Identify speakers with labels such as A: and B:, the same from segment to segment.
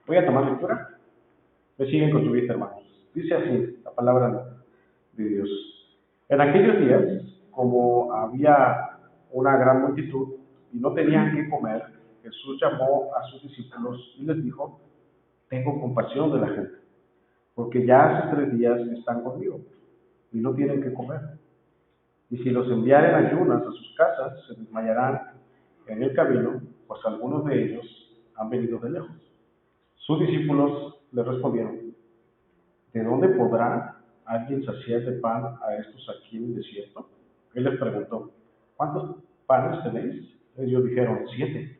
A: Voy a tomar lectura. Me siguen con tu vista, hermanos. Dice así la palabra de Dios. En aquellos días, como había una gran multitud y no tenían qué comer, Jesús llamó a sus discípulos y les dijo: tengo compasión de la gente, porque ya hace 3 días están conmigo y no tienen qué comer. Y si los enviaren ayunas a sus casas, se desmayarán en el camino, pues algunos de ellos han venido de lejos. Sus discípulos le respondieron: ¿de dónde podrá alguien saciar de pan a estos aquí en el desierto? Él les preguntó: ¿cuántos panes tenéis? Ellos dijeron: 7.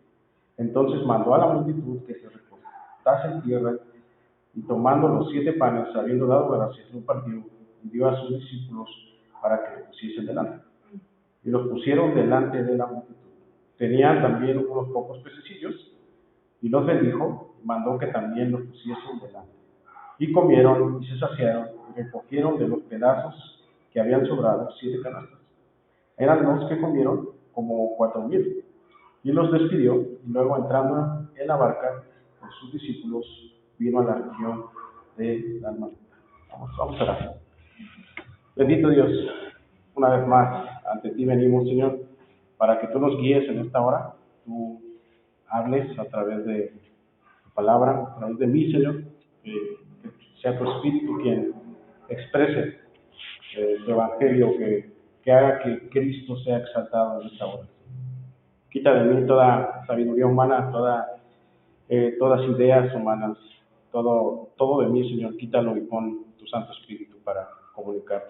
A: Entonces mandó a la multitud que se recostase en tierra, y tomando los 7 panes, habiendo dado gracias, los partió y dio a sus discípulos para que los pusiesen delante. Y los pusieron delante de la multitud. Tenían también unos pocos pececillos, y los bendijo, y mandó que también los pusiesen delante. Y comieron y se saciaron, y recogieron de los pedazos que habían sobrado 7 canastas. Eran los que comieron como 4,000. Y los despidió, y luego, entrando en la barca con sus discípulos, vino a la región de Dalmanuta. Vamos a orar. Bendito Dios, una vez más ante ti venimos, Señor, para que tú nos guíes en esta hora. Tú hables a través de tu palabra, a través de mí, Señor, que sea tu Espíritu quien exprese tu Evangelio, que haga que Cristo sea exaltado en esta hora. Quita de mí toda sabiduría humana, todas ideas humanas, todo de mí, Señor, quítalo y pon tu Santo Espíritu para comunicar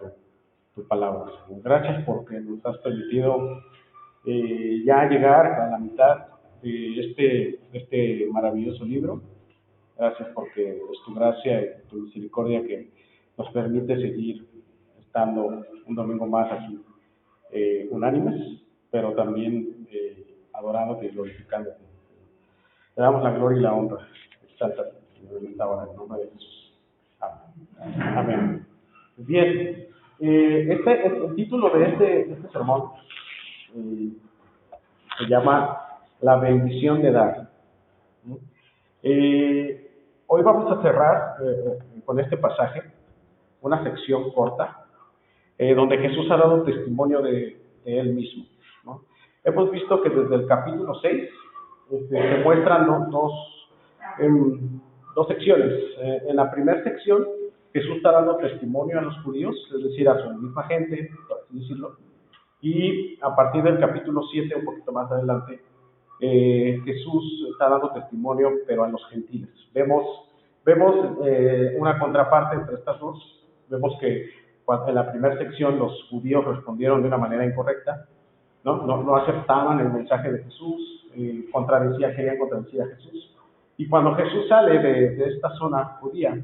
A: tu palabra, Señor. Gracias porque nos has permitido ya llegar a la mitad de este maravilloso libro. Gracias porque es tu gracia y tu misericordia que nos permite seguir estando un domingo más aquí, unánimes, pero también adorándote y glorificándote. Te damos la gloria y la honra. Exáltate en esta hora, en nombre de Jesús. Amén. Amén. Bien, el título de este sermón eh, se llama La bendición de dar. Hoy vamos a cerrar con este pasaje, una sección corta, donde Jesús ha dado testimonio de Él mismo, ¿no? Hemos visto que desde el capítulo 6 se muestran dos secciones. En la primera sección, Jesús está dando testimonio a los judíos, es decir, a su misma gente, por así decirlo. Y a partir del capítulo 7, un poquito más adelante, Jesús está dando testimonio, pero a los gentiles. Vemos una contraparte entre estas dos. Vemos que en la primera sección los judíos respondieron de una manera incorrecta, no aceptaban el mensaje de Jesús, querían contradecir a Jesús. Y cuando Jesús sale de esta zona judía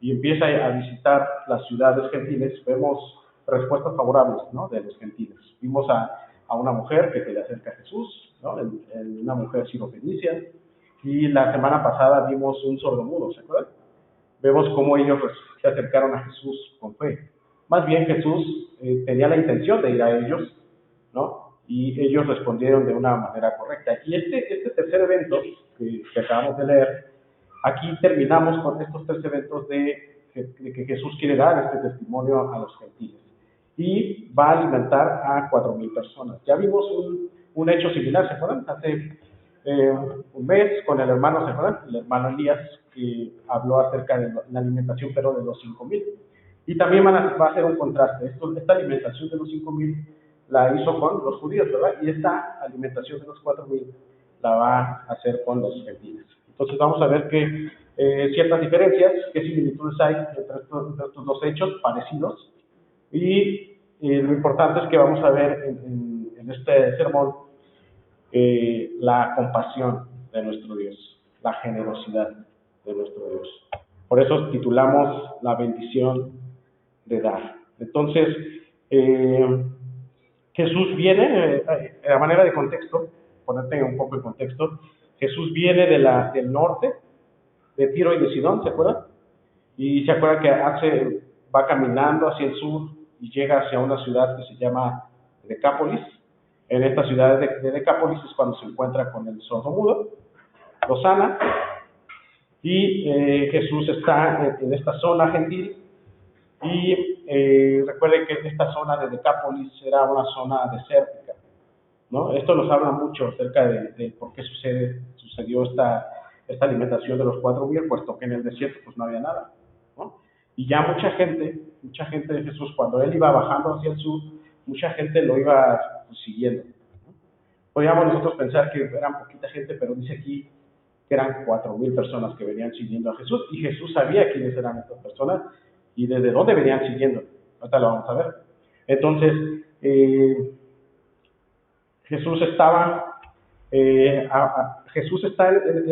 A: y empieza a visitar las ciudades gentiles, vemos respuestas favorables, ¿no?, de los gentiles. Vimos a una mujer que se le acerca a Jesús, ¿no?, una mujer sirofenicia, y la semana pasada vimos un sordomudo, ¿se acuerdan? Vemos cómo ellos se acercaron a Jesús con fe. Más bien Jesús tenía la intención de ir a ellos, ¿no?, y ellos respondieron de una manera correcta. Y este tercer evento que acabamos de leer, aquí terminamos con estos 3 eventos de que Jesús quiere dar este testimonio a los gentiles. Y va a alimentar a 4,000 personas. Ya vimos un hecho similar, ¿se acuerdan? Hace un mes con el hermano, ¿se acuerdan? El hermano Elías, que habló acerca de la alimentación, pero de los 5,000. Y también va a hacer un contraste. Esta alimentación de los 5,000 la hizo con los judíos, ¿verdad? Y esta alimentación de los 4,000 la va a hacer con los gentiles. Entonces vamos a ver que ciertas diferencias, qué similitudes hay entre estos dos hechos parecidos. Y lo importante es que vamos a ver en este sermón la compasión de nuestro Dios, la generosidad de nuestro Dios. Por eso titulamos La bendición de dar. Entonces, Jesús viene, a manera de contexto, ponerte un poco en contexto, Jesús viene del norte, de Tiro y de Sidón, ¿se acuerdan? Y se acuerdan que va caminando hacia el sur y llega hacia una ciudad que se llama Decápolis. En esta ciudad de Decápolis es cuando se encuentra con el sordomudo, lo sana, Y Jesús está en esta zona gentil. Y recuerden que esta zona de Decápolis era una zona desértica, ¿no? Esto nos habla mucho acerca de por qué sucedió esta alimentación de los 4,000, puesto que en el desierto pues no había nada, ¿no? Y ya mucha gente de Jesús, cuando él iba bajando hacia el sur, mucha gente lo iba pues, siguiendo, ¿no? Podríamos nosotros pensar que eran poquita gente, pero dice aquí que eran 4,000 personas que venían siguiendo a Jesús, y Jesús sabía quiénes eran estas personas y desde dónde venían siguiendo. Ahorita lo vamos a ver. Entonces, Jesús está en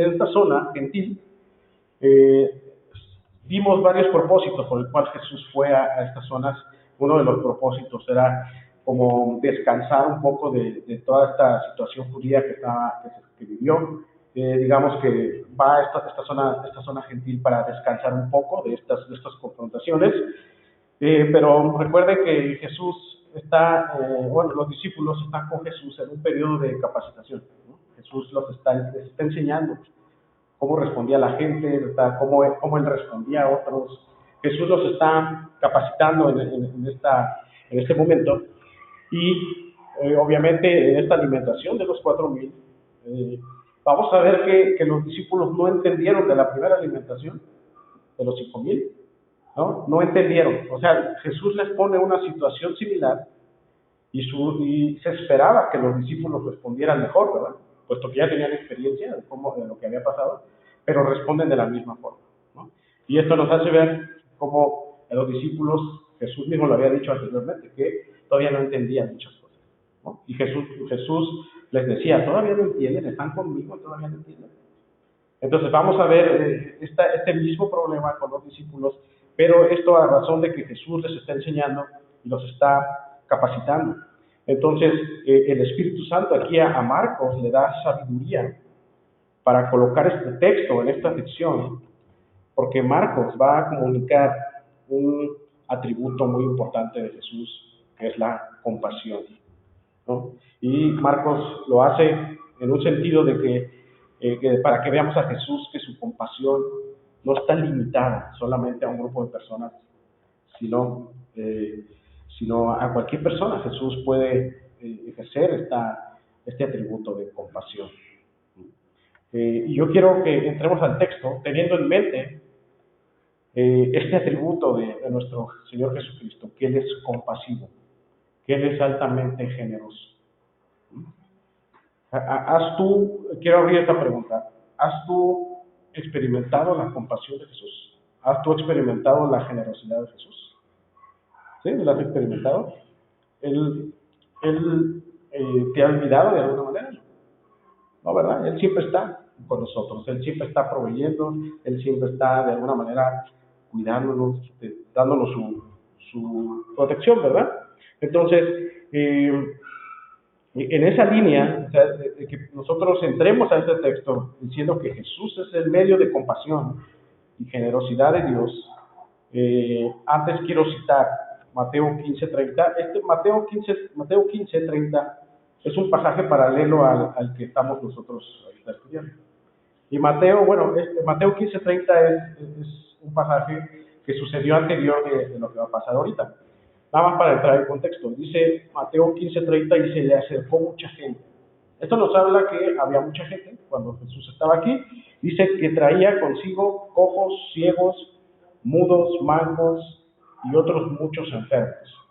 A: esta zona gentil. Vimos varios propósitos por el cual Jesús fue a estas zonas. Uno de los propósitos era como descansar un poco de toda esta situación judía que vivió. Digamos que va a esta zona gentil para descansar un poco de estas confrontaciones. Pero recuerden que Jesús los discípulos están con Jesús en un periodo de capacitación, ¿no? Jesús les está enseñando cómo respondía la gente, cómo él respondía a otros. Jesús los está capacitando en este momento. Y obviamente en esta alimentación de los 4,000, vamos a ver que los discípulos no entendieron de la primera alimentación de los 5,000, ¿no? Entendieron. O sea, Jesús les pone una situación similar y se esperaba que los discípulos respondieran mejor, ¿verdad? Puesto que ya tenían experiencia de lo que había pasado, pero responden de la misma forma, ¿no? Y esto nos hace ver cómo los discípulos, Jesús mismo lo había dicho anteriormente, que todavía no entendían muchas cosas, ¿no? Y Jesús les decía, ¿todavía no entienden? ¿Están conmigo? ¿Todavía no entienden? Entonces vamos a ver este mismo problema con los discípulos, pero esto a razón de que Jesús les está enseñando y los está capacitando. Entonces el Espíritu Santo aquí a Marcos le da sabiduría para colocar este texto en esta sección, porque Marcos va a comunicar un atributo muy importante de Jesús, que es la compasión, ¿no? Y Marcos lo hace en un sentido de que para que veamos a Jesús que su compasión no está limitada solamente a un grupo de personas, sino a cualquier persona. Jesús puede ejercer este atributo de compasión. Y yo quiero que entremos al texto teniendo en mente este atributo de nuestro Señor Jesucristo, que Él es compasivo, que Él es altamente generoso. Quiero abrir esta pregunta, ¿has tú experimentado la compasión de Jesús? ¿Has tú experimentado la generosidad de Jesús? ¿Sí? ¿La has experimentado? ¿Él te ha olvidado de alguna manera? No, ¿verdad? Él siempre está con nosotros, Él siempre está proveyendo, Él siempre está de alguna manera cuidándonos, dándonos su protección, ¿verdad? Entonces, en esa línea, o sea, de que nosotros entremos a este texto diciendo que Jesús es el medio de compasión y generosidad de Dios, antes quiero citar Mateo 15:30. Mateo 15:30 es un pasaje paralelo al que estamos nosotros ahorita estudiando. Y Mateo 15:30 es un pasaje que sucedió anterior de lo que va a pasar ahorita. Nada más para entrar en contexto. Dice Mateo 15:30 y se le acercó mucha gente. Esto nos habla que había mucha gente cuando Jesús estaba aquí. Dice que traía consigo cojos, ciegos, mudos, mancos y otros muchos enfermos,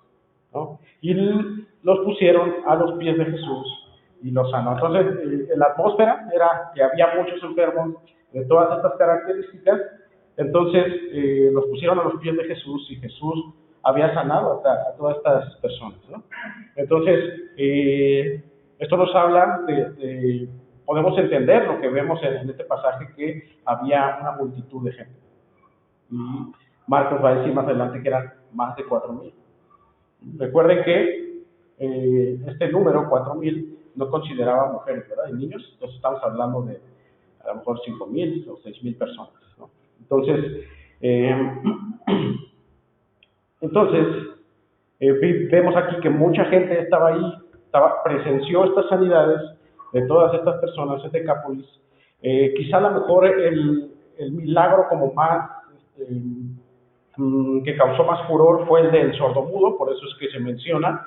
A: ¿no? Y los pusieron a los pies de Jesús y los sanó. Entonces, la atmósfera era que había muchos enfermos de todas estas características. Entonces, los pusieron a los pies de Jesús y Jesús había sanado a todas estas personas, ¿no? Entonces, esto nos habla podemos entender lo que vemos en este pasaje, que había una multitud de gente. Y Marcos va a decir más adelante que eran más de 4,000. Recuerden que este número, 4,000, no consideraba mujeres, ¿verdad? Y niños. Entonces estamos hablando de a lo mejor 5,000 o 6,000 personas, ¿no? Entonces, vemos aquí que mucha gente estaba ahí, presenció estas sanidades de todas estas personas en Decápolis. Quizá a lo mejor el milagro como más, que causó más furor fue el del sordomudo, por eso es que se menciona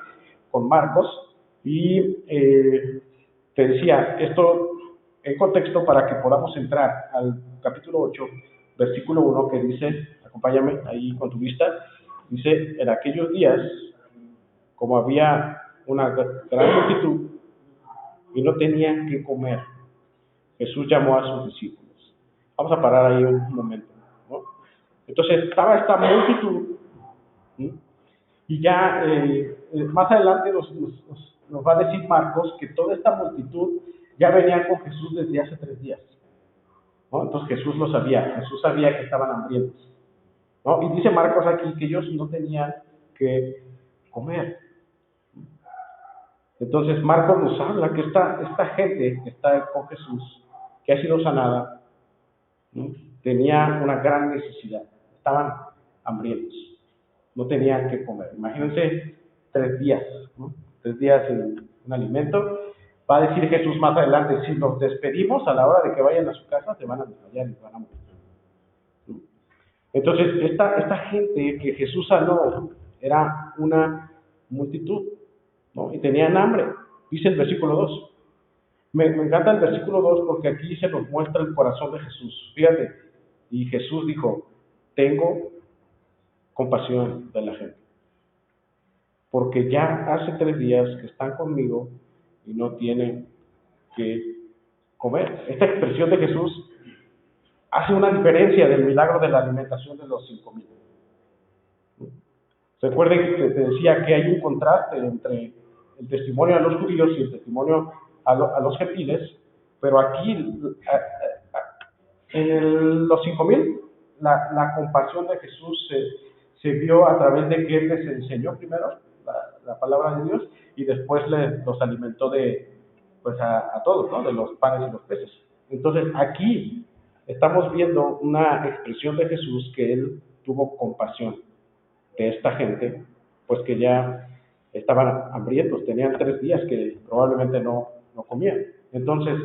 A: con Marcos. Y te decía, esto en contexto para que podamos entrar al capítulo 8, versículo 1, que dice, acompáñame ahí con tu vista, dice, en aquellos días, como había una gran multitud y no tenían que comer, Jesús llamó a sus discípulos. Vamos a parar ahí un momento, ¿no? Entonces estaba esta multitud, ¿sí? Y ya más adelante nos va a decir Marcos que toda esta multitud ya venía con Jesús desde hace 3 días, ¿no? Entonces Jesús lo sabía, Jesús sabía que estaban hambrientos, ¿no? Y dice Marcos aquí que ellos no tenían que comer. Entonces Marcos nos habla que esta gente que está con Jesús, que ha sido sanada, ¿no? Tenía una gran necesidad, estaban hambrientos, no tenían que comer. Imagínense 3 días, ¿no? 3 días sin un alimento. Va a decir Jesús más adelante, si los despedimos a la hora de que vayan a su casa, se van a desmayar y se van a morir, ¿no? Entonces, esta gente que Jesús sanó era una multitud, ¿no? Y tenían hambre, dice el versículo 2. Me encanta el versículo 2 porque aquí se nos muestra el corazón de Jesús. Fíjate, y Jesús dijo, tengo compasión de la gente, porque ya hace 3 días que están conmigo y no tienen que comer. Esta expresión de Jesús hace una diferencia del milagro de la alimentación de los 5,000. Recuerden que te decía que hay un contraste entre el testimonio a los judíos y el testimonio a los gentiles, pero aquí, los 5,000, la compasión de Jesús se vio a través de que Él les enseñó primero la palabra de Dios y después los alimentó pues a todos, ¿no? De los panes y los peces. Entonces, aquí estamos viendo una expresión de Jesús que Él tuvo compasión de esta gente, pues que ya estaban hambrientos, tenían 3 días que probablemente no comían. Entonces,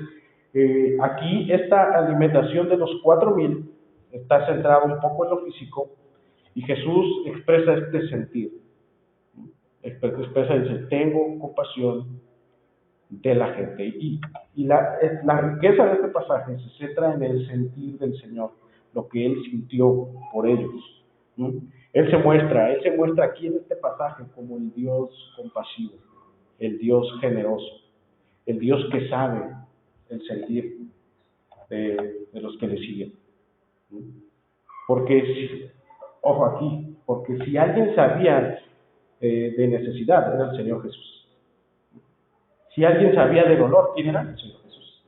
A: aquí esta alimentación de los 4,000 está centrada un poco en lo físico y Jesús expresa este sentir. Expresa, dice, tengo compasión de la gente. Y la riqueza de este pasaje se centra en el sentir del Señor, lo que Él sintió por ellos, ¿no? Él se muestra aquí en este pasaje como el Dios compasivo, el Dios generoso, el Dios que sabe el sentir de los que le siguen, ¿no? Porque, ojo aquí, porque si alguien sabía de necesidad, era el Señor Jesús. Si alguien sabía de dolor, ¿quién era? El Señor Jesús.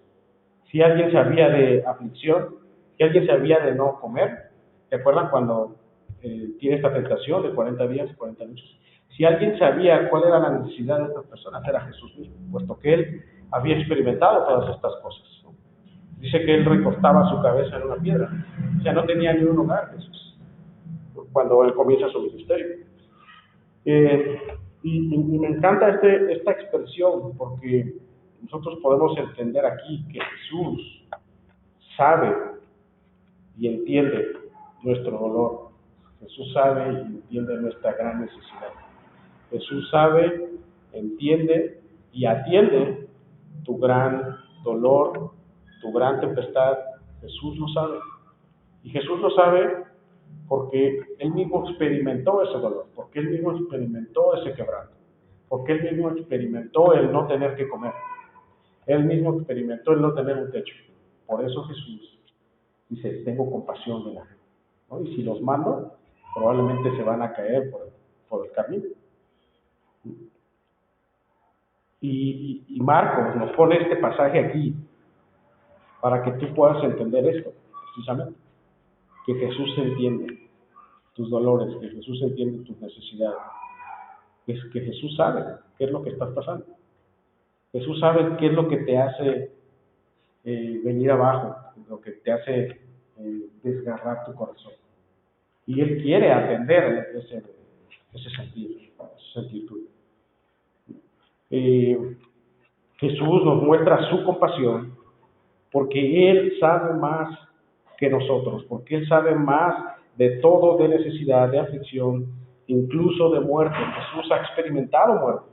A: Si alguien sabía de aflicción, si alguien sabía de no comer, ¿te acuerdan cuando tiene esta tentación de 40 días y 40 noches? Si alguien sabía cuál era la necesidad de estas personas, era Jesús mismo, puesto que Él había experimentado todas estas cosas, ¿no? Dice que Él recostaba su cabeza en una piedra, o sea, no tenía ni un hogar Jesús, cuando Él comienza su ministerio. Y me encanta esta expresión porque nosotros podemos entender aquí que Jesús sabe y entiende nuestro dolor. Jesús sabe y entiende nuestra gran necesidad. Jesús sabe, entiende y atiende tu gran dolor, tu gran tempestad. Jesús lo sabe. Y Jesús lo sabe porque Él mismo experimentó ese dolor, porque Él mismo experimentó ese quebranto, porque Él mismo experimentó el no tener que comer, Él mismo experimentó el no tener un techo. Por eso Jesús dice, tengo compasión de la gente, ¿no? Y si los mando, probablemente se van a caer por el camino. Y Marcos nos pone este pasaje aquí para que tú puedas entender esto, precisamente, que Jesús entiende tus dolores, que Jesús entiende tus necesidades, que Jesús sabe qué es lo que estás pasando. Jesús sabe qué es lo que te hace venir abajo, lo que te hace desgarrar tu corazón. Y Él quiere atender ese sentir tuyo. Jesús nos muestra su compasión porque Él sabe más que nosotros, porque Él sabe más de todo, de necesidad, de aflicción, incluso de muerte. Jesús ha experimentado muerte.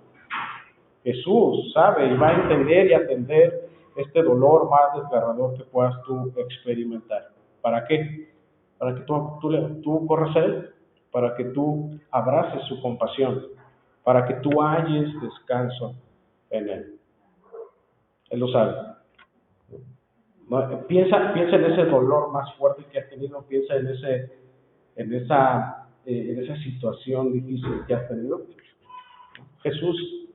A: Jesús sabe y va a entender y atender este dolor más desgarrador que puedas tú experimentar. ¿Para qué? Para que tú corras a Él, para que tú abraces su compasión, para que tú halles descanso en Él. Él lo sabe. ¿No? Piensa en ese dolor más fuerte que has tenido, piensa en esa situación difícil que has tenido. Jesús,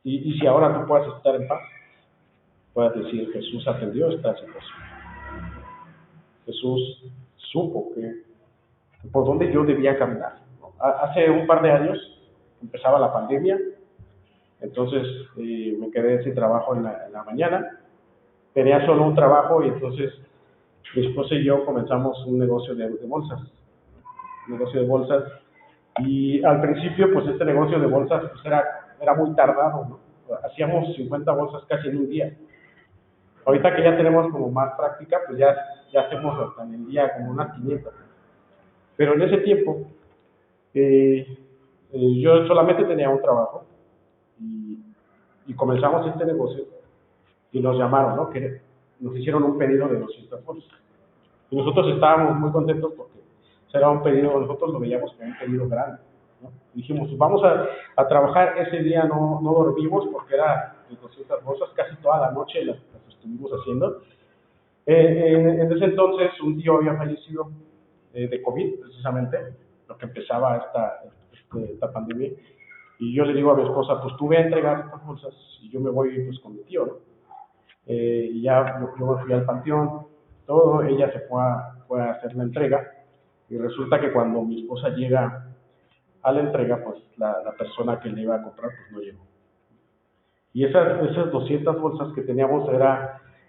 A: y si ahora tú puedes estar en paz, puedes decir, Jesús atendió esta situación. Jesús supo que por dónde yo debía caminar. Hace un par de años empezaba la pandemia, entonces me quedé sin trabajo en la mañana, tenía solo un trabajo y entonces mi esposa y yo comenzamos un negocio de bolsas, y al principio pues este negocio de bolsas pues era muy tardado, ¿no? Hacíamos 50 bolsas casi en un día. Ahorita que ya tenemos como más práctica, pues ya hacemos hasta en el día como unas 500. Pero en ese tiempo, eh, yo solamente tenía un trabajo y, y comenzamos este negocio y nos llamaron, ¿no? Que nos hicieron un pedido de 200 bolsas. Y nosotros estábamos muy contentos porque era un pedido, nosotros lo veíamos como un pedido grande, ¿no? Dijimos, pues vamos a trabajar ese día, no dormimos porque era de 200 bolsas, casi toda la noche las estuvimos haciendo. En ese entonces un tío había fallecido de COVID, precisamente, lo que empezaba esta pandemia. Y yo le digo a mi esposa, pues tú ve a entregar estas bolsas y yo me voy pues con mi tío, ¿no? Y ya yo me fui al panteón, todo, ella se fue a hacer la entrega y resulta que cuando mi esposa llega a la entrega, pues la persona que le iba a comprar pues no llegó. Y esas 200 bolsas que teníamos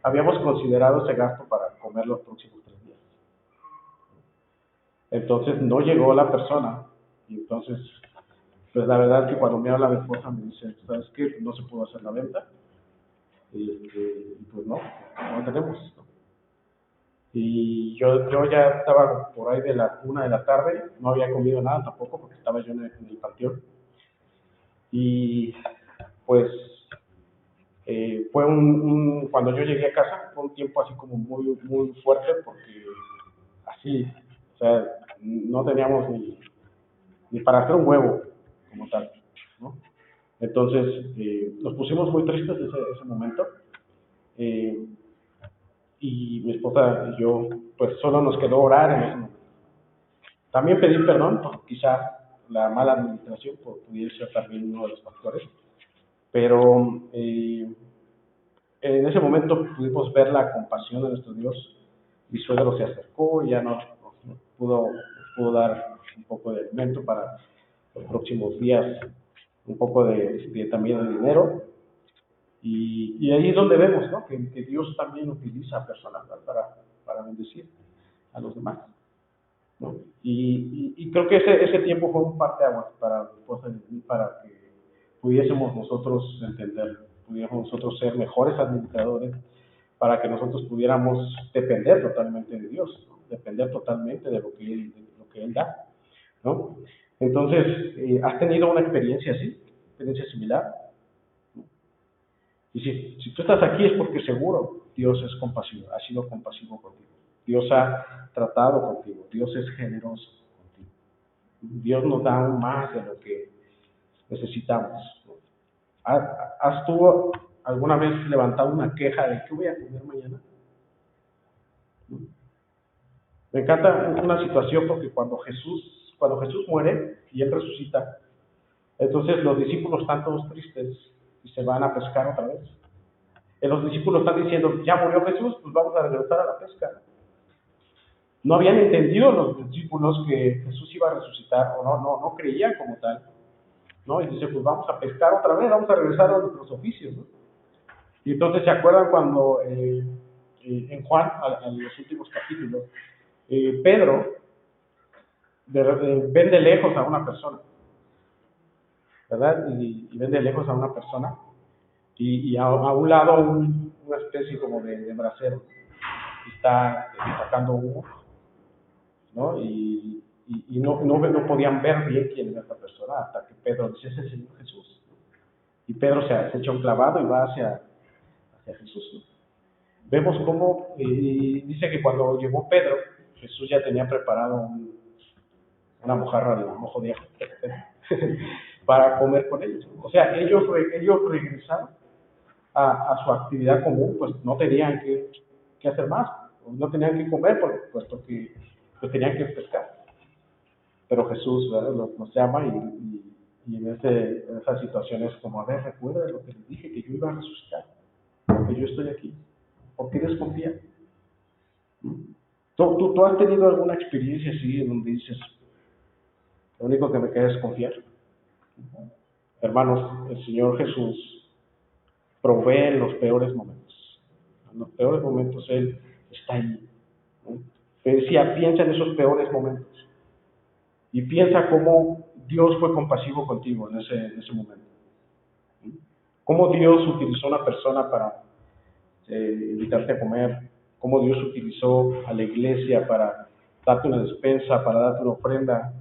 A: habíamos considerado ese gasto para comer los próximos 3 días. Entonces no llegó la persona y entonces, pues la verdad es que cuando me habla mi esposa me dice, ¿sabes qué? No se pudo hacer la venta y pues no tenemos. Y yo ya estaba por ahí de la 1 de la tarde, no había comido nada tampoco porque estaba yo en el panteón. Y pues cuando yo llegué a casa fue un tiempo así como muy, muy fuerte porque así, o sea, no teníamos ni para hacer un huevo como tal, ¿no? Entonces nos pusimos muy tristes ese momento. Eh, y mi esposa y yo, pues solo nos quedó orar en ese momento. También pedí perdón, porque quizá la mala administración pudiera ser también uno de los factores, pero en ese momento pudimos ver la compasión de nuestro Dios. Mi suegro se acercó y ya nos pudo dar un poco de alimento para los próximos días, un poco también de dinero. Y ahí es donde vemos, ¿no? Que Dios también utiliza a personas, ¿no? para bendecir a los demás, ¿no? Y creo que ese tiempo fue un parteaguas para mi esposa y mí, para que pudiésemos nosotros entender, pudiésemos nosotros ser mejores administradores, para que nosotros pudiéramos depender totalmente de Dios, ¿no? Depender totalmente de lo que Él da, ¿no? Entonces, ¿has tenido una experiencia así, experiencia similar? Y si tú estás aquí es porque seguro Dios es compasivo, ha sido compasivo contigo. Dios ha tratado contigo, Dios es generoso contigo. Dios nos da aún más de lo que necesitamos. ¿Has tú alguna vez levantado una queja de qué voy a comer mañana? Me encanta una situación porque cuando Jesús muere y Él resucita, entonces los discípulos están todos tristes y se van a pescar otra vez. Y los discípulos están diciendo, ya murió Jesús, pues vamos a regresar a la pesca. No habían entendido los discípulos que Jesús iba a resucitar, o no creían como tal, ¿no? Y dice, pues vamos a pescar otra vez, vamos a regresar a nuestros oficios, ¿no? Y entonces se acuerdan cuando en Juan, en los últimos capítulos, Pedro ven de lejos a una persona, ¿verdad? Y ven de lejos a una persona, y a un lado una especie como de brasero. está sacando humo, ¿no? Y no podían ver bien quién era esta persona hasta que Pedro dice, es el Señor Jesús. Y Pedro se echa un clavado y va hacia Jesús, ¿no? Vemos cómo dice que cuando llegó Pedro, Jesús ya tenía preparado una mojarra de mojo de ajo para comer con ellos. O sea, ellos regresaron a su actividad común, pues no tenían que hacer más, no tenían que comer, puesto que pues, tenían que pescar. Pero Jesús, ¿verdad?, nos llama y en esa situación es como, a ver, recuerda lo que les dije, que yo iba a resucitar, que yo estoy aquí. ¿Por qué desconfían? ¿Tú has tenido alguna experiencia así en donde dices, lo único que me queda es confiar? Hermanos, el Señor Jesús provee en los peores momentos. En los peores momentos Él está ahí, ¿no? Te decía, piensa en esos peores momentos y piensa cómo Dios fue compasivo contigo en ese momento. Cómo Dios utilizó una persona para invitarte a comer, cómo Dios utilizó a la iglesia para darte una despensa, para darte una ofrenda.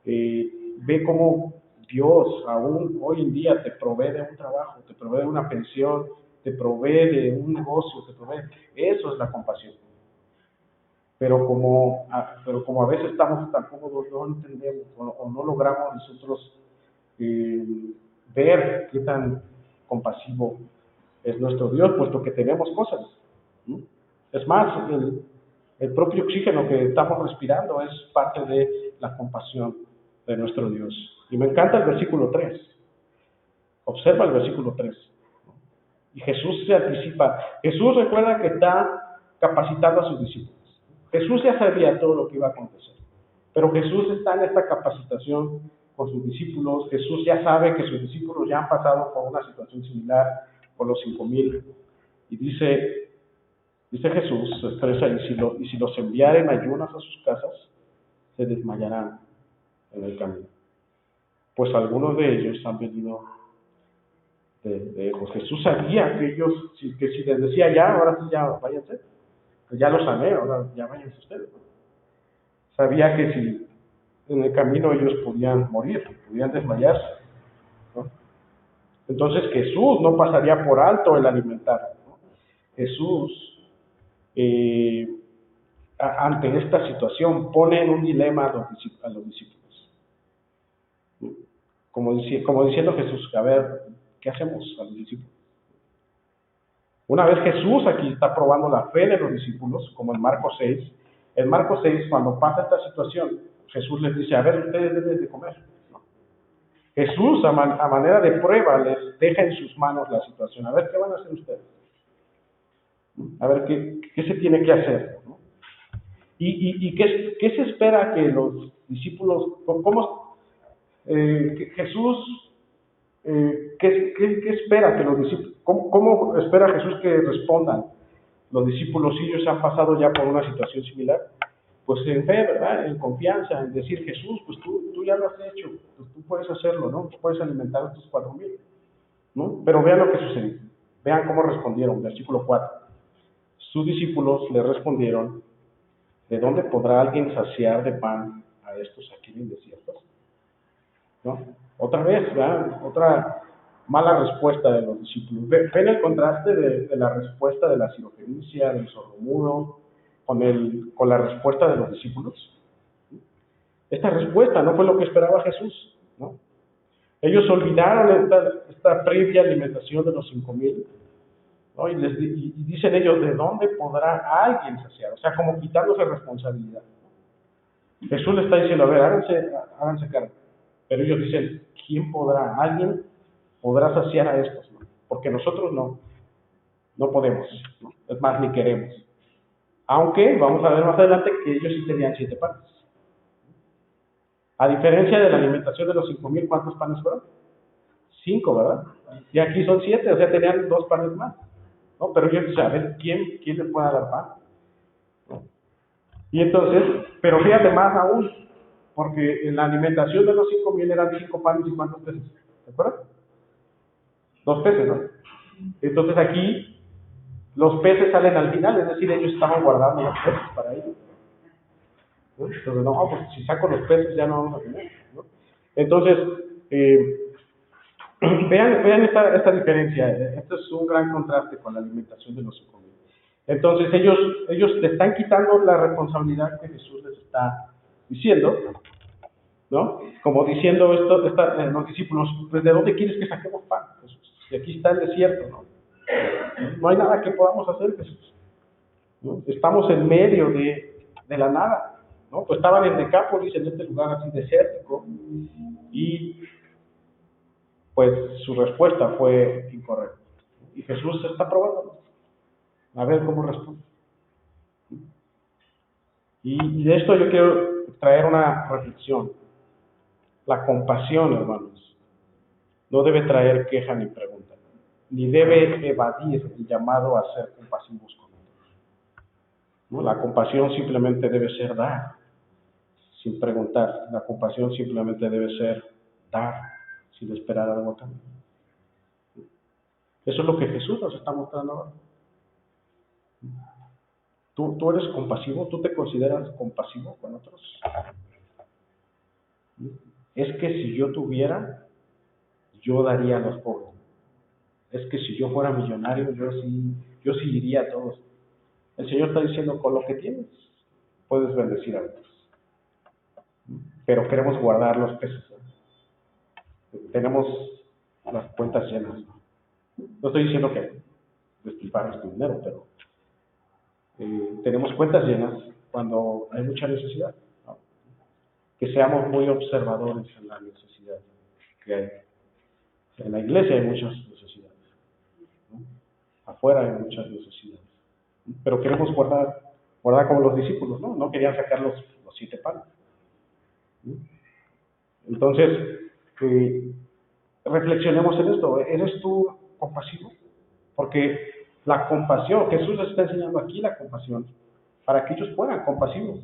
A: Ve cómo Dios aún hoy en día te provee de un trabajo, te provee de una pensión, te provee de un negocio, te provee. Eso es la compasión. Pero como a veces estamos tan cómodos, no entendemos o no logramos nosotros ver qué tan compasivo es nuestro Dios, puesto que tenemos cosas. Es más, el propio oxígeno que estamos respirando es parte de la compasión de nuestro Dios. Y me encanta el versículo 3. Observa el versículo 3. Y Jesús se anticipa. Jesús recuerda que está capacitando a sus discípulos. Jesús ya sabía todo lo que iba a acontecer. Pero Jesús está en esta capacitación con sus discípulos. Jesús ya sabe que sus discípulos ya han pasado por una situación similar con los 5,000. Y dice Jesús, se expresa, y si los enviaren ayunas a sus casas, se desmayarán en el camino. Pues algunos de ellos han venido de lejos. Jesús sabía que si les decía ya, ahora sí ya váyanse, pues ya los sané, ahora ya váyanse ustedes, ¿no? Sabía que si en el camino ellos podían morir, podían desmayarse, ¿no? Entonces Jesús no pasaría por alto el alimentar, ¿no? Jesús, ante esta situación, pone en un dilema a los discípulos. Como diciendo Jesús, a ver, ¿qué hacemos a los discípulos? Una vez Jesús aquí está probando la fe de los discípulos, como en Marcos 6. En Marcos 6, cuando pasa esta situación, Jesús les dice, a ver, ustedes deben de comer. ¿No? Jesús, a manera de prueba, les deja en sus manos la situación. A ver, ¿qué van a hacer ustedes? A ver, ¿qué se tiene que hacer? ¿No? ¿Y qué se espera que los discípulos, Jesús, ¿qué espera que los discípulos, cómo espera Jesús que respondan los discípulos si ellos han pasado ya por una situación similar? Pues en fe, ¿verdad? En confianza, en decir, Jesús, pues tú ya lo has hecho, pues tú puedes hacerlo, ¿no? Tú puedes alimentar a estos 4,000, ¿no? Pero vean lo que sucedió, vean cómo respondieron, versículo 4. Sus discípulos le respondieron, ¿de dónde podrá alguien saciar de pan a estos aquí en el desierto? ¿No? Otra vez, ¿verdad? Otra mala respuesta de los discípulos. Ven el contraste de la respuesta de la sirofenicia, del sordomudo, con la respuesta de los discípulos. Esta respuesta no fue lo que esperaba Jesús, ¿no? Ellos olvidaron esta previa alimentación de los 5,000, ¿no? Y dicen ellos, ¿de dónde podrá alguien saciar? O sea, como quitándose responsabilidad. Jesús les está diciendo, a ver, háganse cargo. Pero ellos dicen, ¿quién podrá? Alguien podrá saciar a estos, ¿no? Porque nosotros no podemos, ¿no? Es más, ni queremos. Aunque vamos a ver más adelante que ellos sí tenían 7 panes. A diferencia de la alimentación de los 5,000, ¿cuántos panes fueron? 5, ¿verdad? Y aquí son 7, o sea, tenían 2 panes más, ¿no? Pero ellos dicen, a ver, ¿quién les puede dar pan? ¿No? Y entonces, pero fíjate más aún, porque en la alimentación de los 5,000 eran 5 panes y ¿cuántos peces? ¿De acuerdo? 2 peces, ¿no? Entonces aquí Los peces salen al final, es decir, ellos estaban guardando los peces para ellos, ¿no? Entonces, no, pues si saco los peces ya no vamos a tener, ¿no? Entonces, eh, vean esta diferencia. Esto es un gran contraste con la alimentación de los 5,000. Entonces, ellos le están quitando la responsabilidad que Jesús les está diciendo, ¿no? Como diciendo los discípulos, pues ¿de dónde quieres que saquemos pan, Jesús? Y aquí está el desierto, ¿no? No hay nada que podamos hacer, Jesús, ¿no? Estamos en medio de la nada, ¿no? Pues estaban en Decápolis, en este lugar así desértico, y pues su respuesta fue incorrecta. Y Jesús está probando, a ver cómo responde. Y de esto yo quiero traer una reflexión. La compasión, hermanos, no debe traer queja ni pregunta, ni debe evadir el llamado a ser compasivos con otros, ¿no? La compasión simplemente debe ser dar, sin preguntar. La compasión simplemente debe ser dar, sin esperar algo a cambio. Eso es lo que Jesús nos está mostrando ahora. ¿Tú eres compasivo? ¿Tú te consideras compasivo con otros? Es que si yo tuviera, yo daría a los pobres. Es que si yo fuera millonario, yo sí iría a todos. El Señor está diciendo, con lo que tienes, puedes bendecir a otros. Pero queremos guardar los peces, ¿no? Tenemos las cuentas llenas. No estoy diciendo que despilfarres tu dinero, pero tenemos cuentas llenas cuando hay mucha necesidad, ¿no? Que seamos muy observadores en la necesidad que hay. En la iglesia hay muchas necesidades, ¿no? Afuera hay muchas necesidades. Pero queremos guardar como los discípulos, ¿no? No querían sacar los 7 panes, ¿no? Entonces, reflexionemos en esto. ¿Eres tú compasivo? Porque la compasión, Jesús les está enseñando aquí la compasión para que ellos fueran compasivos,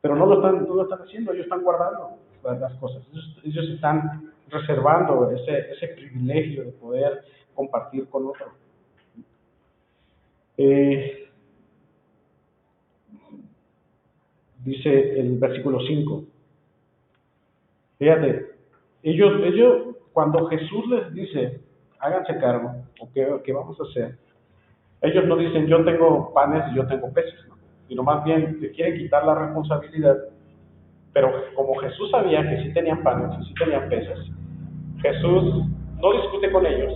A: pero no lo están haciendo. Ellos están guardando las cosas, ellos están reservando ese privilegio de poder compartir con otros. Dice el versículo 5, fíjate, ellos cuando Jesús les dice, háganse cargo, o qué vamos a hacer, ellos no dicen, yo tengo panes y yo tengo peces, ¿no? Sino más bien te quieren quitar la responsabilidad. Pero como Jesús sabía que sí tenían panes y sí tenían peces, Jesús no discute con ellos.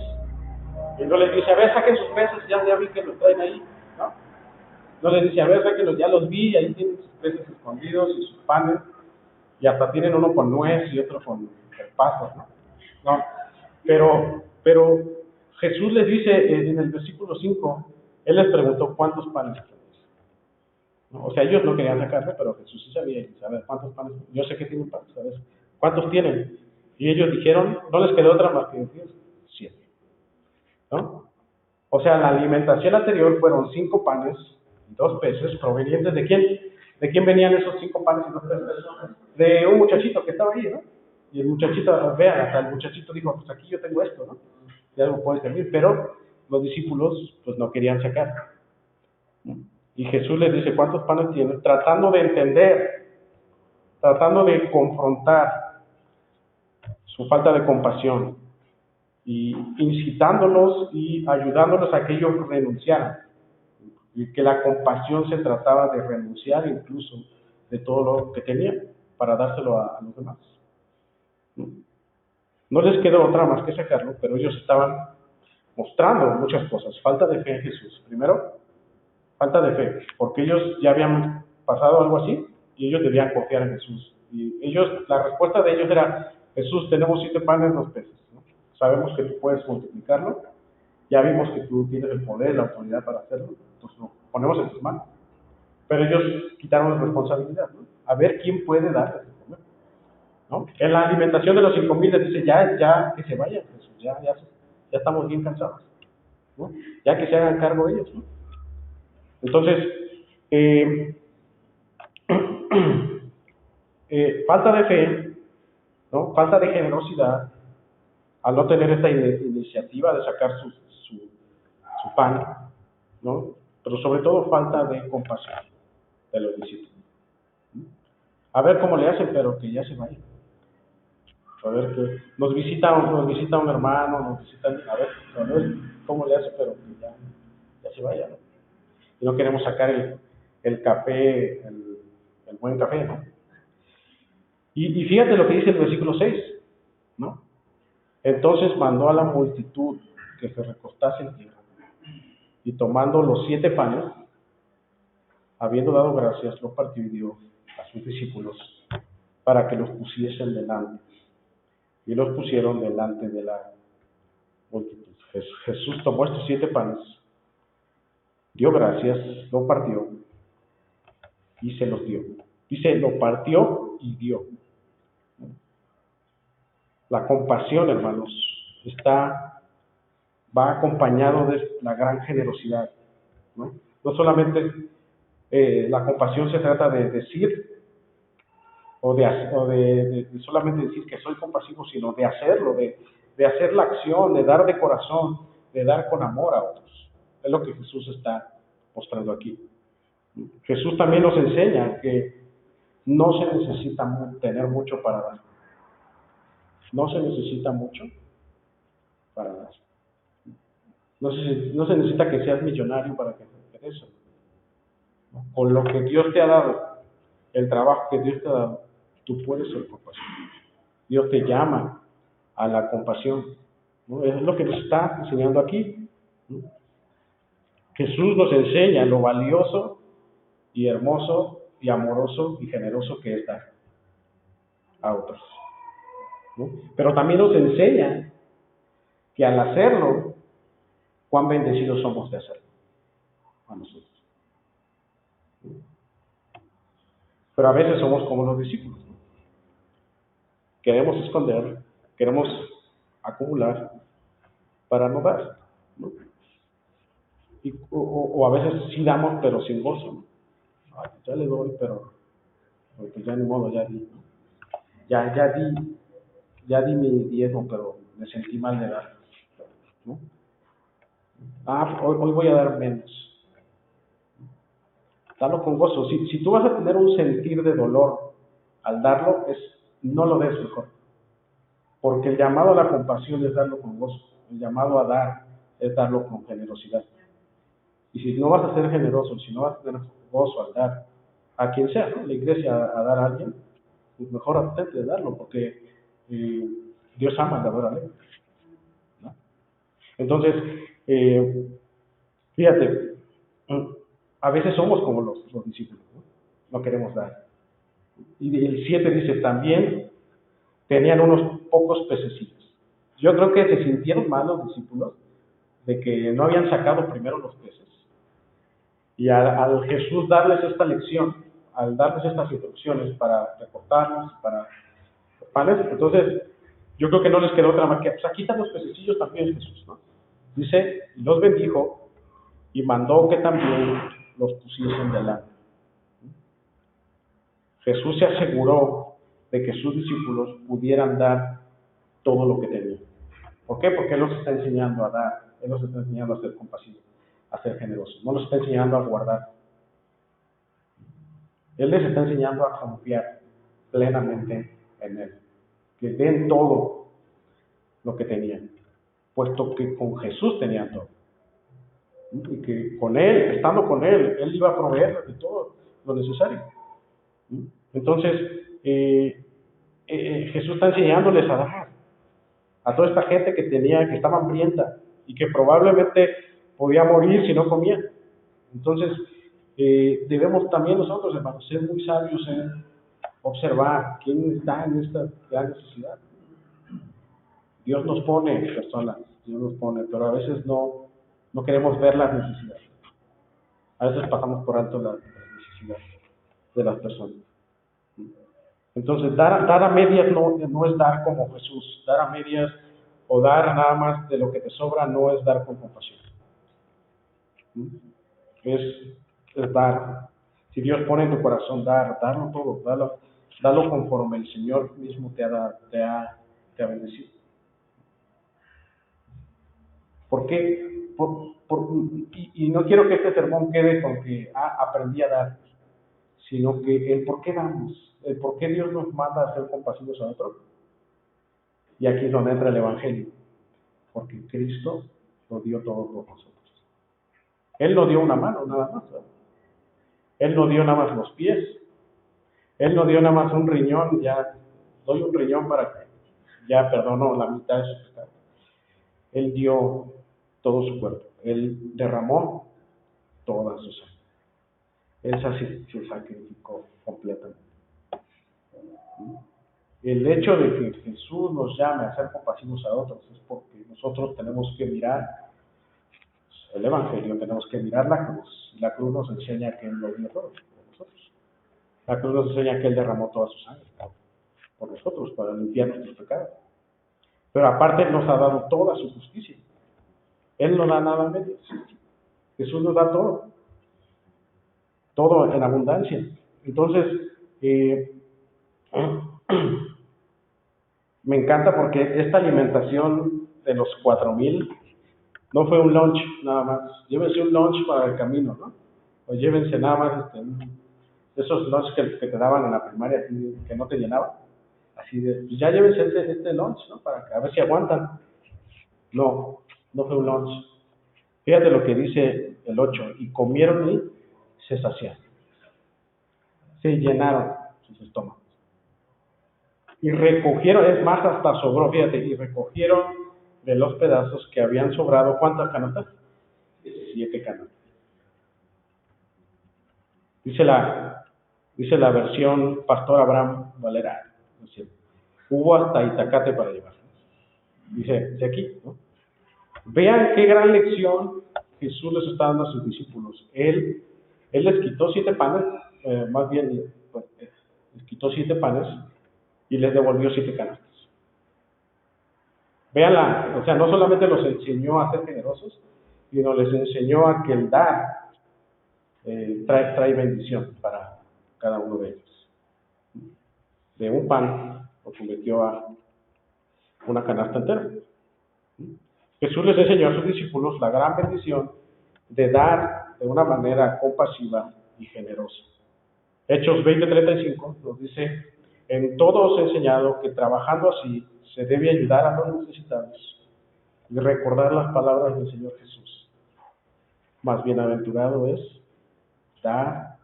A: Y no les dice, a ver, saquen sus peces, ya vi que los traen ahí, ¿no? No les dice, a ver, sáquenlos, ya los vi, ahí tienen sus peces escondidos y sus panes, y hasta tienen uno con nuez y otro con pasas, ¿no? No, pero Jesús les dice en el versículo 5, Él les preguntó, ¿cuántos panes tenéis? ¿No? O sea, ellos no querían sacarlo, pero Jesús sí sabía, y dice, a ver, ¿cuántos panes? Yo sé que tienen panes, ¿sabes? ¿Cuántos tienen? Y ellos dijeron, no les quedó otra más que decir, 7, ¿no? O sea, la alimentación anterior fueron 5 panes y 2 peces, provenientes ¿de quién? ¿De quién venían esos 5 panes y 2 peces? De un muchachito que estaba ahí, ¿no? Y el muchachito, vean, hasta el muchachito dijo, pues aquí yo tengo esto, ¿no? Y algo puede servir, pero los discípulos pues no querían sacar, ¿no? Y Jesús les dice, ¿cuántos panes tienen? Tratando de entender, tratando de confrontar su falta de compasión, y incitándolos y ayudándolos a que ellos renunciaran. Y que la compasión se trataba de renunciar incluso de todo lo que tenían para dárselo a los demás. No les quedó otra más que sacarlo, pero ellos estaban mostrando muchas cosas. Falta de fe en Jesús. Primero, falta de fe, porque ellos ya habían pasado algo así y ellos debían confiar en Jesús. Y la respuesta de ellos era, Jesús, tenemos 7 panes y 2 peces, ¿no? Sabemos que tú puedes multiplicarlo, ya vimos que tú tienes el poder, la autoridad para hacerlo, pues lo ponemos en tus manos. Pero ellos quitaron la responsabilidad, ¿no? A ver quién puede darles de comer, ¿no? En la alimentación de los 5,000 les dice, ya que se vayan, Jesús, ya estamos bien cansados, ¿no? Ya que se hagan cargo ellos, ¿no? Entonces, falta de fe, ¿no? Falta de generosidad, al no tener esta iniciativa de sacar su pan, ¿no? Pero sobre todo falta de compasión de los discípulos. A ver cómo le hacen, pero que ya se vaya. A ver que nos visita un hermano, a ver cómo le hace, pero que ya se vaya, ¿no? Y no queremos sacar el café, el buen café, ¿no? Y fíjate lo que dice el versículo 6, ¿no? Entonces mandó a la multitud que se recostase en tierra, y tomando los 7 panes, habiendo dado gracias, los partió y dio a sus discípulos para que los pusiesen delante. Y los pusieron delante de la multitud. Jesús tomó estos 7 panes, dio gracias, lo partió y se los dio. Dice, lo partió y dio. La compasión, hermanos, va acompañado de la gran generosidad, ¿no? No solamente la compasión se trata de decir o de solamente decir que soy compasivo, sino de hacerlo, de hacer la acción, de dar de corazón, de dar con amor a otros. Es lo que Jesús está mostrando aquí. Jesús también nos enseña que no se necesita tener mucho para dar. No se necesita mucho para dar. No se necesita que seas millonario para que te eso. Con lo que Dios te ha dado, el trabajo que Dios te ha dado, tú puedes ser compasivo. Dios te llama a la compasión, ¿no? Es lo que nos está enseñando aquí, ¿no? Jesús nos enseña lo valioso y hermoso y amoroso y generoso que es dar a otros, ¿no? Pero también nos enseña que al hacerlo, cuán bendecidos somos de hacerlo a nosotros. Pero a veces somos como los discípulos, ¿no? Queremos esconder, queremos acumular para no dar, ¿no? O a veces sí damos, pero sin gozo, ¿no? Ay, ya le doy, pero pues ya ni modo, ya di, ¿no? Ya di mi diezmo, pero me sentí mal de dar, ¿no? Hoy voy a dar menos. Dalo con gozo. Si tú vas a tener un sentir de dolor al darlo, no lo des mejor. Porque el llamado a la compasión es darlo con gozo. El llamado a dar es darlo con generosidad. Y si no vas a ser generoso, si no vas a tener gozo al dar a quien sea, ¿no? La iglesia a dar a alguien, pues mejor abstente de darlo, porque Dios ama al dador alegre, ¿no? Entonces, fíjate, a veces somos como los discípulos, ¿no? No queremos dar. Y el 7 dice, también tenían unos pocos pececillos. Yo creo que se sintieron mal los discípulos de que no habían sacado primero los peces. Y al Jesús darles esta lección, al darles estas instrucciones para recortarlos, para los panes, entonces yo creo que no les quedó otra más que, pues aquí están los pececillos también, Jesús, ¿no? Dice, los bendijo y mandó que también los pusiesen delante. Jesús se aseguró de que sus discípulos pudieran dar todo lo que tenían. ¿Por qué? Porque Él los está enseñando a dar, Él los está enseñando a ser compasivos, a ser generosos, no los está enseñando a guardar. Él les está enseñando a confiar plenamente en Él, que den todo lo que tenían, puesto que con Jesús tenían todo. Y que con Él, estando con Él iba a proveer de todo lo necesario. Entonces, Jesús está enseñándoles a dar a toda esta gente que estaba hambrienta y que probablemente podía morir si no comía. Entonces, debemos también nosotros, hermanos, ser muy sabios en observar quién está en esta gran necesidad. Dios nos pone personas, Dios nos pone, pero a veces no queremos ver las necesidades. A veces pasamos por alto las necesidades de las personas. Entonces, dar a medias no es dar como Jesús. Dar a medias o dar nada más de lo que te sobra no es dar con compasión. Es dar. Si Dios pone en tu corazón darlo todo, dalo conforme el Señor mismo te ha bendecido. ¿Por qué? Y no quiero que este sermón quede con que aprendí a dar, sino que el por qué damos, el por qué Dios nos manda a ser compasivos a otros. Y aquí es donde entra el Evangelio, porque Cristo lo dio todo por nosotros. Él no dio una mano, nada más, ¿verdad? Él no dio nada más los pies, Él no dio nada más un riñón, ya doy un riñón para que ya perdono la mitad de sus pecados. Él dio todo su cuerpo, Él derramó toda su sangre. Él se sacrificó completamente. El hecho de que Jesús nos llame a ser compasivos a otros es porque nosotros tenemos que mirar el Evangelio, tenemos que mirar la cruz. La cruz nos enseña que Él lo dio todo por nosotros. La cruz nos enseña que Él derramó toda su sangre por nosotros, para limpiar nuestros pecados. Pero aparte nos ha dado toda su justicia. Él no da nada a medias. Jesús nos da todo. Todo en abundancia. Entonces, me encanta porque esta alimentación de los 4,000 no fue un lunch nada más. Llévense un lunch para el camino, ¿no? O llévense nada más esos lunch que te daban en la primaria, así, que no te llenaban. Así de, pues ya llévense este lunch, ¿no? Para que, a ver si aguantan. No, no fue un lunch. Fíjate lo que dice el 8. Y comieron y se saciaron. Se llenaron sus estómagos. Y recogieron, es más, hasta sobró, fíjate, y recogieron de los pedazos que habían sobrado, ¿cuántas canastas? 7 canastas. Dice la versión Pastor Abraham Valera, dice, hubo hasta Itacate para llevar. Dice aquí, ¿no? Vean qué gran lección Jesús les está dando a sus discípulos. Él les quitó 7 panes, más bien, pues, les quitó 7 panes y les devolvió 7 canastas. Véanla, o sea, no solamente los enseñó a ser generosos, sino les enseñó a que el dar trae bendición para cada uno de ellos. De un pan lo convirtió a una canasta entera. Jesús les enseñó a sus discípulos la gran bendición de dar de una manera compasiva y generosa. Hechos 20:35 nos dice, en todo os he enseñado que trabajando así se debe ayudar a los necesitados y recordar las palabras del Señor Jesús. Más bienaventurado es dar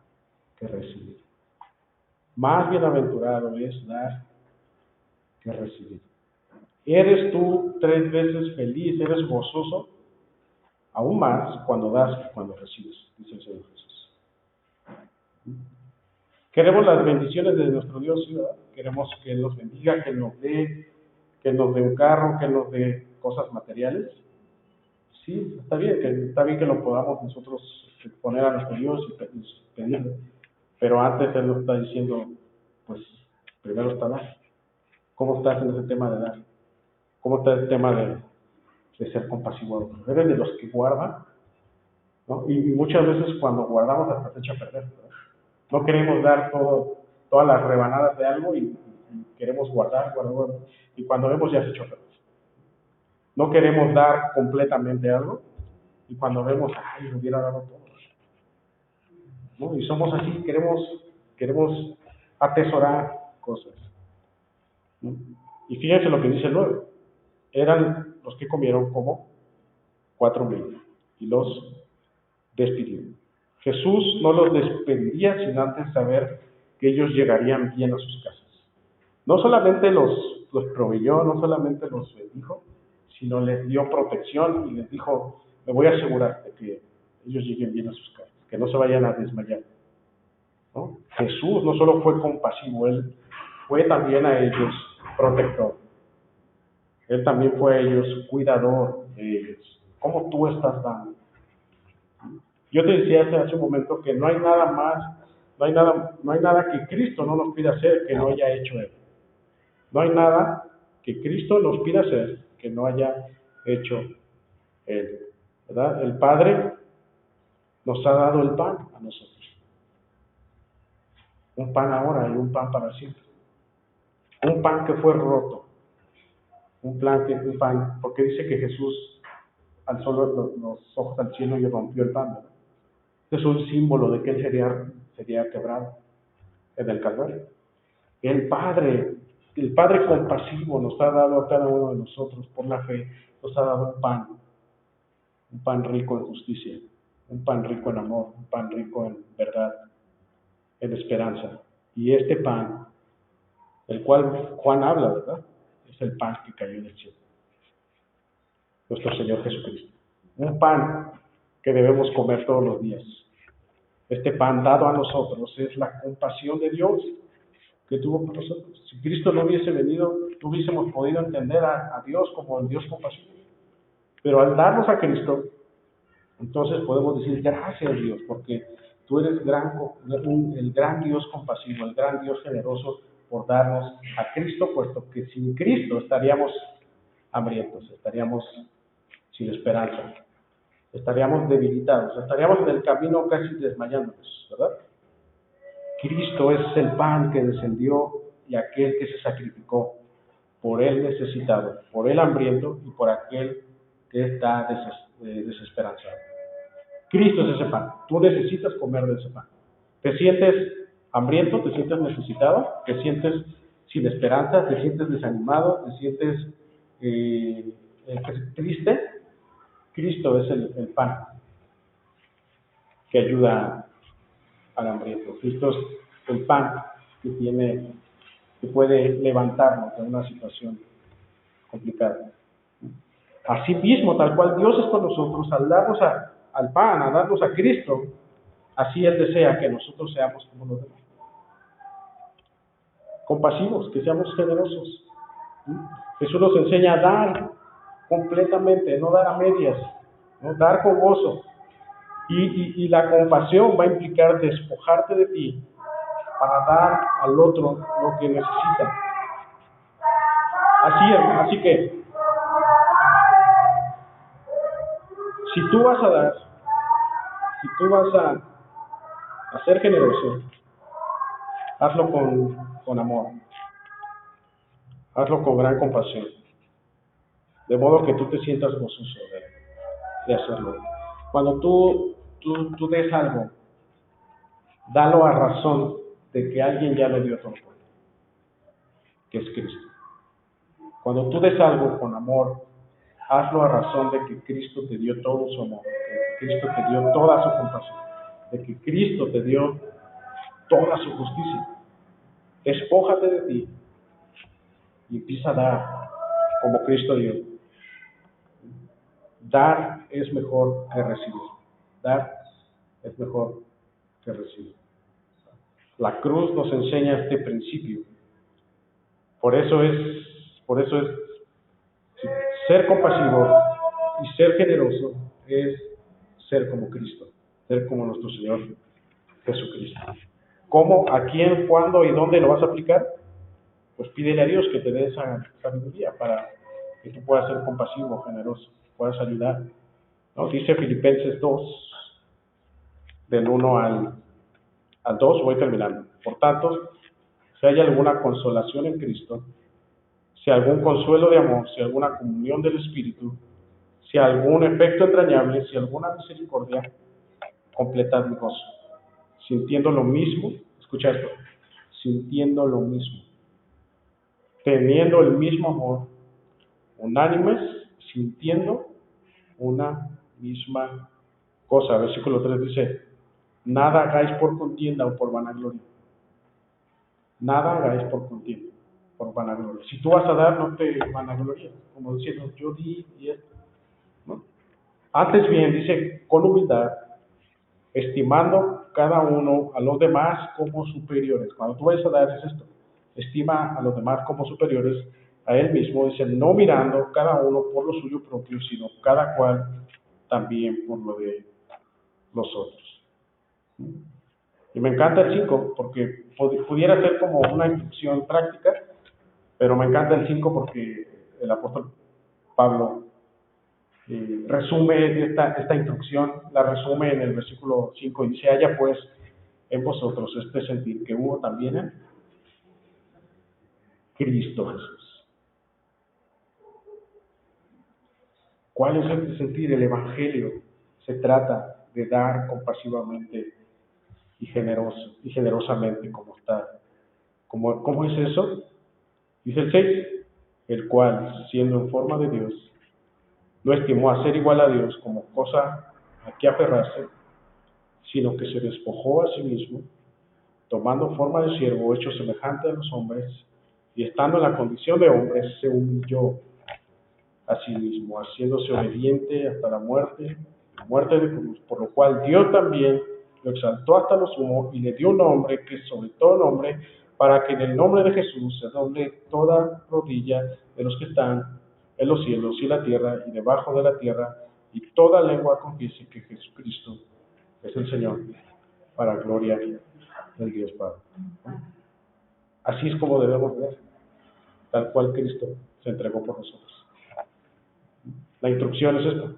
A: que recibir. Más bienaventurado es dar que recibir. ¿Eres tú 3 veces feliz, eres gozoso? Aún más cuando das que cuando recibes, dice el Señor Jesús. Queremos las bendiciones de nuestro Dios, ¿verdad? Queremos que Él nos bendiga, que nos dé un carro, que nos dé cosas materiales. Sí, está bien que lo podamos nosotros poner a nuestro Dios y pedirle. Pero antes Él nos está diciendo, pues, primero está dar. ¿Cómo estás en ese tema de dar? ¿Cómo está el tema de ser compasivo? ¿Eres de los que guardan? ¿No? Y muchas veces cuando guardamos hasta se echa a perder, ¿verdad? No queremos dar todas las rebanadas de algo y queremos guardar, y cuando vemos ya se echó a perder. No queremos dar completamente algo y cuando vemos, ay, me hubiera dado todo. ¿No? Y somos así, queremos atesorar cosas. ¿No? Y fíjense lo que dice el 9. Eran los que comieron como 4,000 y los despidió. Jesús no los despediría sin antes saber que ellos llegarían bien a sus casas. No solamente los proveyó, no solamente los bendijo, sino les dio protección y les dijo, me voy a asegurar de que ellos lleguen bien a sus casas, que no se vayan a desmayar. ¿No? Jesús no solo fue compasivo, Él fue también a ellos protector. Él también fue a ellos cuidador de ellos. ¿Cómo tú estás dando? Yo te decía hace un momento que no hay nada que Cristo no nos pida hacer que no haya hecho Él. No hay nada que Cristo nos pida hacer que no haya hecho Él. ¿Verdad? El Padre nos ha dado el pan a nosotros. Un pan ahora y un pan para siempre. Un pan que fue roto. Un pan, porque dice que Jesús alzó los ojos al cielo y rompió el pan, ¿verdad? Es un símbolo de que él sería quebrado en el Calvario. El Padre compasivo nos ha dado a cada uno de nosotros por la fe, nos ha dado un pan rico en justicia, un pan rico en amor, un pan rico en verdad, en esperanza. Y este pan, el cual Juan habla, ¿verdad? Es el pan que cayó del cielo, nuestro Señor Jesucristo. Un pan que debemos comer todos los días. Este pan dado a nosotros es la compasión de Dios que tuvo por nosotros. Si Cristo no hubiese venido, no hubiésemos podido entender a Dios como el Dios compasivo. Pero al darnos a Cristo, entonces podemos decir gracias Dios, porque tú eres el gran Dios compasivo, el gran Dios generoso por darnos a Cristo, puesto que sin Cristo estaríamos hambrientos, estaríamos sin esperanza, estaríamos debilitados, estaríamos en el camino casi desmayándonos, ¿verdad? Cristo es el pan que descendió y aquel que se sacrificó por el necesitado, por el hambriento y por aquel que está desesperanzado. Cristo es ese pan. Tú necesitas comer de ese pan. ¿Te sientes hambriento? ¿Te sientes necesitado? ¿Te sientes sin esperanza? ¿Te sientes desanimado? ¿Te sientes triste? Cristo es el pan que ayuda al hambriento. Cristo es el pan que puede levantarnos de una situación complicada. Así mismo, tal cual Dios es con nosotros, al darnos al pan, a darnos a Cristo, así Él desea que nosotros seamos como los demás. Compasivos, que seamos generosos. Jesús nos enseña a dar completamente, no dar a medias, ¿no? Dar con gozo. Y la compasión va a implicar despojarte de ti para dar al otro lo que necesita. Así que, si tú vas a dar, si tú vas a ser generoso, hazlo con amor, hazlo con gran compasión, de modo que tú te sientas gozoso de hacerlo. Cuando tú des algo, dalo a razón de que alguien ya lo dio todo por ti, que es Cristo. Cuando tú des algo con amor, hazlo a razón de que Cristo te dio todo su amor, de que Cristo te dio toda su compasión, de que Cristo te dio toda su justicia. Despójate de ti y empieza a dar como Cristo dio. Dar es mejor que recibir. Dar es mejor que recibir. La cruz nos enseña este principio. Por eso es ser compasivo y ser generoso es ser como Cristo, ser como nuestro Señor Jesucristo. ¿Cómo, a quién, cuándo y dónde lo vas a aplicar? Pues pídele a Dios que te dé esa sabiduría para que tú puedas ser compasivo, generoso, puedas ayudar. ¿No? Dice Filipenses 2, del 1 al 2, voy terminando. Por tanto, si hay alguna consolación en Cristo, si algún consuelo de amor, si alguna comunión del Espíritu, si algún efecto entrañable, si alguna misericordia, completad mi gozo, sintiendo lo mismo, escucha esto, sintiendo lo mismo, teniendo el mismo amor, unánimes, sintiendo una misma cosa. Versículo 3 dice, nada hagáis por contienda o por vanagloria. Nada hagáis por contienda, por vanagloria. Si tú vas a dar, no te vanaglories, como diciendo, yo di y esto, ¿no? Antes bien, dice, con humildad, estimando cada uno a los demás como superiores. Cuando tú vayas a dar es esto, estima a los demás como superiores a él mismo, dice, no mirando cada uno por lo suyo propio, sino cada cual también por lo de los otros. Y me encanta el 5, porque pudiera ser como una instrucción práctica, pero me encanta el 5 porque el apóstol Pablo resume esta instrucción, la resume en el versículo 5 y dice, haya pues en vosotros este sentir que hubo también en Cristo Jesús. ¿Cuál es el sentir? El Evangelio se trata de dar compasivamente y generosamente como está. ¿Cómo es eso? Dice el 6, el cual, siendo en forma de Dios, no estimó a ser igual a Dios como cosa a que aferrarse, sino que se despojó a sí mismo, tomando forma de siervo, hecho semejante a los hombres, y estando en la condición de hombre, se humilló a sí mismo, haciéndose obediente hasta la muerte de cruz, por lo cual Dios también lo exaltó hasta lo sumo y le dio un nombre que es sobre todo nombre, para que en el nombre de Jesús se doble toda rodilla de los que están en los cielos y la tierra y debajo de la tierra, y toda lengua confiese que Jesucristo es el Señor, para gloria del Dios Padre. Así es como debemos ver, tal cual Cristo se entregó por nosotros. La instrucción es esta: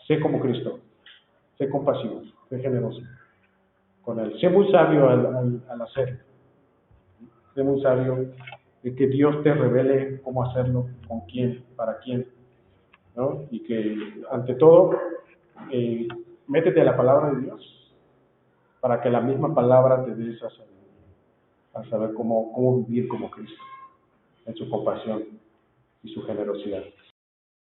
A: sé como Cristo, sé compasivo, sé generoso con Él. Sé muy sabio al hacerlo. Sé muy sabio de que Dios te revele cómo hacerlo, con quién, para quién, ¿no? Y que, ante todo, eh, métete a la palabra de Dios para que la misma palabra te dé esa sabiduría, a saber cómo vivir como Cristo, en su compasión y su generosidad.